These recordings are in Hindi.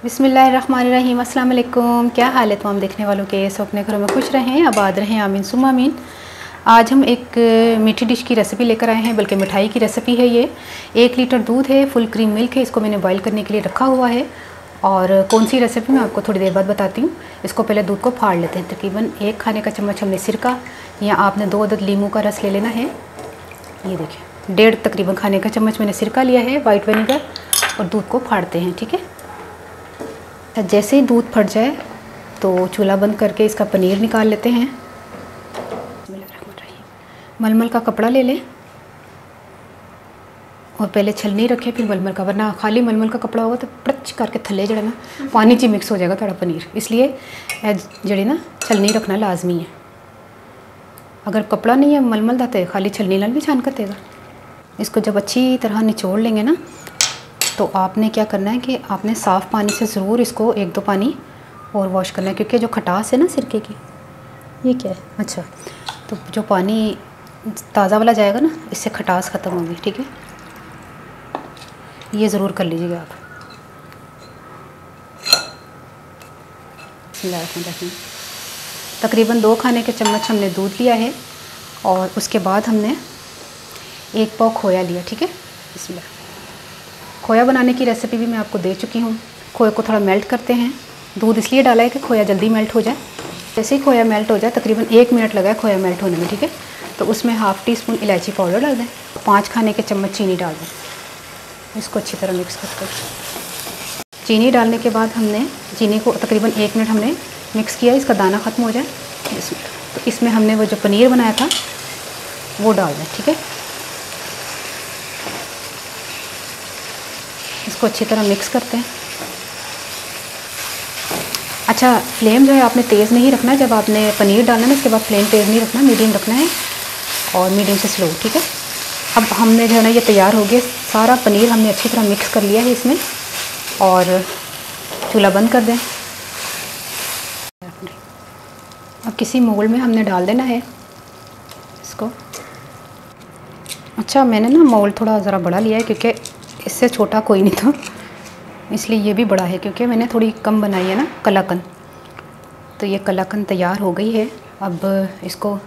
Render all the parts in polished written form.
बिस्मिल्लाहिर्रहमानिर्रहीम, अस्सलाम वालेकुम। क्या हाल है तमाम देखने वालों के? सब अपने घरों में खुश रहें, आबाद रहें, आमीन सुम्मा आमीन। आज हम एक मीठी डिश की रेसिपी लेकर आए हैं, बल्कि मिठाई की रेसिपी है ये। 1 लीटर दूध है, फुल क्रीम मिल्क है, इसको मैंने बॉईल करने के लिए रखा हुआ है। और कौन सी रेसिपी मैं आपको थोड़ी देर बाद बताती हूँ। इसको पहले दूध को फाड़ लेते हैं। तकरीबन 1 खाने का चम्मच हमने सिरका या आपने 2 अदद लीमू का रस ले लेना है। ये देखिए 1.5 तकरीबन खाने का चम्मच मैंने सिरका लिया है, वाइट विनेगर, और दूध को फाड़ते हैं। ठीक है, जैसे ही दूध फट जाए तो चूल्हा बंद करके इसका पनीर निकाल लेते हैं। मलमल का कपड़ा ले लें और पहले छलनी रखें, फिर मलमल का, वरना खाली मलमल का कपड़ा होगा तो प्रच करके थले जड़े ना पानी च मिक्स हो जाएगा थोड़ा पनीर। इसलिए जड़ी ना छलनी रखना लाजमी है। अगर कपड़ा नहीं है मलमल का तो खाली छलनी नाल भी छान कर देगा। इसको जब अच्छी तरह निचोड़ लेंगे ना, तो आपने क्या करना है कि आपने साफ़ पानी से ज़रूर इसको 1-2 पानी और वॉश करना है, क्योंकि जो खटास है ना सिरके की, ये क्या है, अच्छा, तो जो पानी ताज़ा वाला जाएगा ना, इससे खटास ख़त्म होगी। ठीक है, ये ज़रूर कर लीजिएगा आप। तकरीबन 2 खाने के चम्मच हमने दूध लिया है और उसके बाद हमने 1 पाव खोया लिया। ठीक है, इसमें खोया बनाने की रेसिपी भी मैं आपको दे चुकी हूँ। खोए को थोड़ा मेल्ट करते हैं। दूध इसलिए डाला है कि खोया जल्दी मेल्ट हो जाए। जैसे ही खोया मेल्ट हो जाए, तकरीबन 1 मिनट लगा है खोया मेल्ट होने में। ठीक है, तो उसमें ½ टीस्पून इलायची पाउडर डाल दें, 5 खाने के चम्मच चीनी डाल दें। इसको अच्छी तरह मिक्स करते हैं। चीनी डालने के बाद हमने चीनी को तकरीबन 1 मिनट हमने मिक्स किया, इसका दाना ख़त्म हो जाए इसमें। तो इसमें हमने वो जो पनीर बनाया था वो डाल दें। ठीक है, इसको अच्छी तरह मिक्स करते हैं। अच्छा, फ्लेम जो है आपने तेज़ नहीं रखना है। जब आपने पनीर डालना है ना, इसके बाद फ्लेम तेज़ नहीं रखना, मीडियम रखना है, और मीडियम से स्लो। ठीक है, अब हमने जो है ना ये तैयार हो गया। सारा पनीर हमने अच्छी तरह मिक्स कर लिया है इसमें, और चूल्हा बंद कर दें। अब किसी मोल्ड में हमने डाल देना है इसको। अच्छा, मैंने ना मोल्ड थोड़ा ज़रा बड़ा लिया है, क्योंकि इससे छोटा कोई नहीं था, इसलिए ये भी बड़ा है, क्योंकि मैंने थोड़ी कम बनाई है ना कलाकंद। तो ये कलाकंद तैयार हो गई है। अब इसको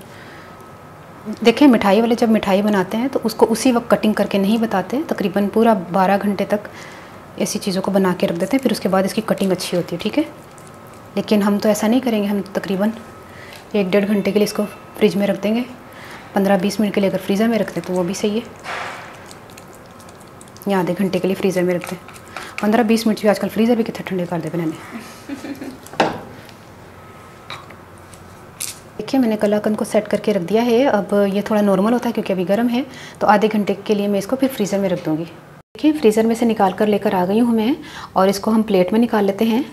देखें, मिठाई वाले जब मिठाई बनाते हैं तो उसको उसी वक्त कटिंग करके नहीं बताते। तकरीबन पूरा 12 घंटे तक ऐसी चीज़ों को बना के रख देते हैं, फिर उसके बाद इसकी कटिंग अच्छी होती है। ठीक है, लेकिन हम तो ऐसा नहीं करेंगे। हम तकरीबन 1-1.5 घंटे के लिए इसको फ्रिज में रख देंगे। 15-20 मिनट के लिए अगर फ्रीज़र में रखते हैं तो वो भी सही है, या आधे घंटे के लिए फ्रीज़र में रखते हैं। 15-20 मिनट भी आजकल फ्रीज़र भी कितने ठंडे कर दे बनाने। देखिए, मैंने कलाकंद को सेट करके रख दिया है। अब ये थोड़ा नॉर्मल होता है क्योंकि अभी गर्म है, तो आधे घंटे के लिए मैं इसको फिर फ्रीज़र में रख दूँगी। देखिए, फ्रीज़र में से निकाल कर लेकर आ गई हूँ मैं, और इसको हम प्लेट में निकाल लेते हैं।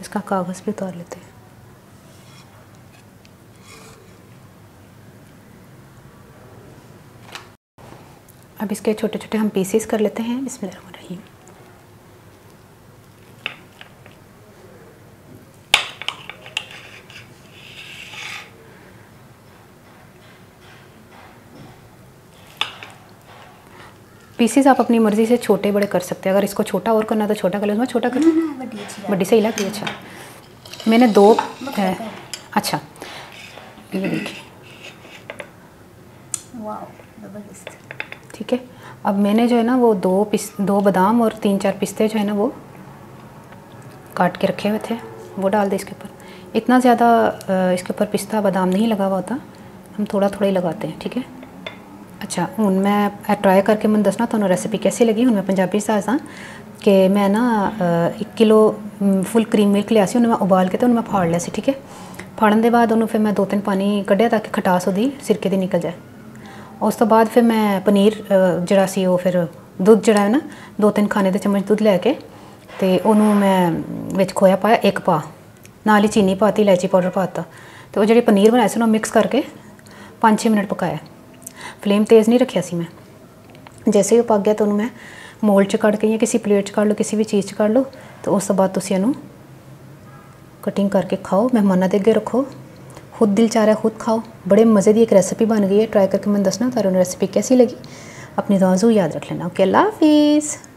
इसका कागज़ भी उतार लेते हैं। अब इसके छोटे छोटे हम पीसेस कर लेते हैं। बिस्मिल्लाहिर्रहमानिर्रहीम। पीसेस आप अपनी मर्ज़ी से छोटे बड़े कर सकते हैं। अगर इसको छोटा और करना तो छोटा कर लो, उसमें छोटा कर बड़ी सही लग रही है। अच्छा, मैंने 2 अच्छा, ये देखिए, ठीक है। अब मैंने जो है ना वो 2 बादाम और 3-4 पिस्ते जो है ना वो काट के रखे हुए थे, वो डाल दे इसके ऊपर। इतना ज़्यादा इसके ऊपर पिस्ता बादाम नहीं लगा हुआ होता, हम थोड़ा थोड़ा ही लगाते हैं। ठीक है, अच्छा, हूँ मैं ट्राई करके मैं दसना तो रेसिपी कैसी लगी। हूँ मैं पंजाबी सासा कि मैं ना 1 किलो फुल क्रीम मिल्क लिया सी, उन्हें मैं उबाल के तो उन्हें मैं फाड़ लिया सी। ठीक है, फाड़न के बाद उन्होंने फिर मैं 2-3 पानी कढ़िया ताकि खटास उहदी सिरके दी निकल जाए। उस तो बाद फिर मैं पनीर जरा सी वो फिर दुध जरा है ना 2-3 खाने के चम्मच दुध लैके तो उन्होंने मैं विच खोया पाया 1 पा, नाल ही चीनी पाती, इलायची पाउडर पाता, तो वो जी पनीर बनाया से मिक्स करके 5-6 मिनट पकाया। फ्लेम तेज़ नहीं रखा सी मैं। जैसे ही पक गया तो उन्होंने मैं मोल्ड च कढ़ के या किसी प्लेट च कढ़ लो, किसी भी चीज़ च कढ़ लो, तो उस तो बाद तुसीं इहनूं कटिंग करके खाओ, मेहमानों के अगे रखो, खुद दिल चाह रहा है खुद खाओ। बड़े मज़े की एक रेसिपी बन गई है, ट्राई करके मैंने दसना तारों रेसिपी कैसी लगी। अपनी दुआ याद रख लेना। ओके, अल्लाह हाफिज़।